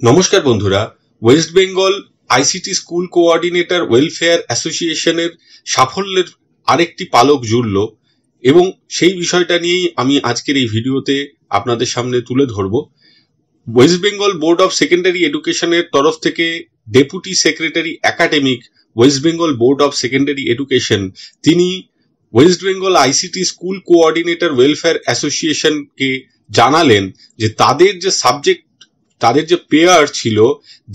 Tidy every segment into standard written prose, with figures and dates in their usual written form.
নমস্কার বন্ধুরা, West Bengal ICT school coordinator welfare অ্যাসোসিয়েশনের সাফল্যের আরেকটি পালক জুড়ল এবং সেই বিষয়টা নিয়েই আমি আজকের এই ভিডিওতে আপনাদের সামনে তুলে ধরব। West Bengal board of secondary এডুকেশনের তরফ থেকে deputy secretary academic West Bengal board of secondary education তিনি West Bengal ICT school coordinator welfare অ্যাসোসিয়েশনকে জানালেন যে তাদের যে পেয়ার ছিল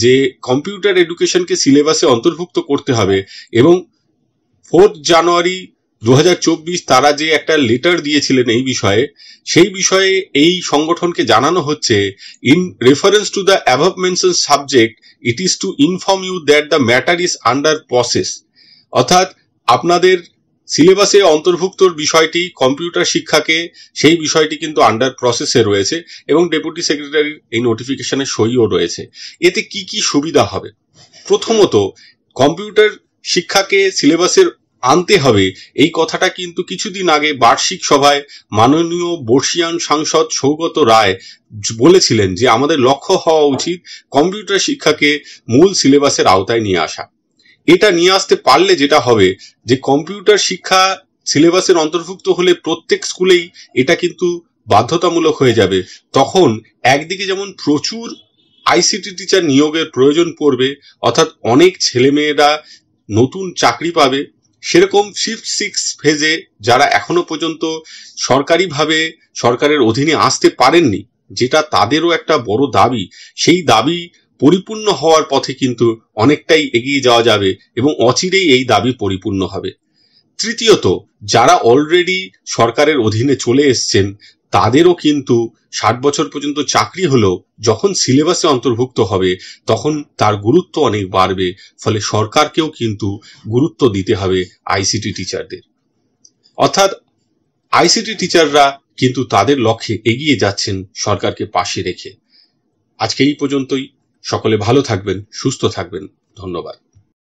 যে কম্পিউটার এডুকেশনকে সিলেবাসে অন্তর্ভুক্ত করতে হবে এবং 4 জানুয়ারি 2024 তারা যে একটা লেটার দিয়েছিলেন এই বিষয়ে, সেই বিষয়ে এই সংগঠনকে জানানো হচ্ছে, in reference to the above mention subject it is to inform you that the matter is under process. অর্থাৎ আপনাদের সিলেবাসে অন্তর্ভুক্তর বিষয়টি কম্পিউটার শিক্ষাকে সেই বিষয়টি কিন্তু আন্ডার প্রসেসে রয়েছে এবং ডেপুটি সেক্রেটারির এই নোটিফিকেশনে সইও রয়েছে। এতে কি কি সুবিধা হবে? প্রথমত, কম্পিউটার শিক্ষাকে সিলেবাসের আনতে হবে এই কথাটা কিন্তু কিছুদিন আগে বার্ষিক সভায় মাননীয় বর্ষিয়ান সাংসদ সৌগত রায় বলেছিলেন যে আমাদের লক্ষ্য হওয়া উচিত কম্পিউটার শিক্ষাকে মূল সিলেবাসের আওতায় নিয়ে আসা। এটা নিয়ে আসতে পারলে যেটা হবে যে কম্পিউটার শিক্ষা সিলেবাসের অন্তর্ভুক্ত হলে প্রত্যেক স্কুলেই এটা কিন্তু বাধ্যতামূলক হয়ে যাবে। তখন একদিকে যেমন প্রচুর আইসিটি টিচার নিয়োগের প্রয়োজন পড়বে, অর্থাৎ অনেক ছেলেমেয়েরা নতুন চাকরি পাবে, সেরকম 5-6 ফেজে যারা এখনো পর্যন্ত সরকারিভাবে সরকারের অধীনে আসতে পারেননি, যেটা তাদেরও একটা বড় দাবি, সেই দাবি পরিপূর্ণ হওয়ার পথে কিন্তু অনেকটাই এগিয়ে যাওয়া যাবে এবং অচিরেই এই দাবি পরিপূর্ণ হবে। তৃতীয়ত, যারা অলরেডি সরকারের অধীনে চলে এসছেন তাদেরও কিন্তু 60 বছর পর্যন্ত চাকরি হলেও যখন সিলেবাসে অন্তর্ভুক্ত হবে তখন তার গুরুত্ব অনেক বাড়বে, ফলে সরকারকেও কিন্তু গুরুত্ব দিতে হবে আইসিটি টিচারদের। অর্থাৎ আইসিটি টিচাররা কিন্তু তাদের লক্ষ্যে এগিয়ে যাচ্ছেন সরকারকে পাশে রেখে। আজকে এই পর্যন্তই। সকলে ভালো থাকবেন, সুস্থ থাকবেন। ধন্যবাদ।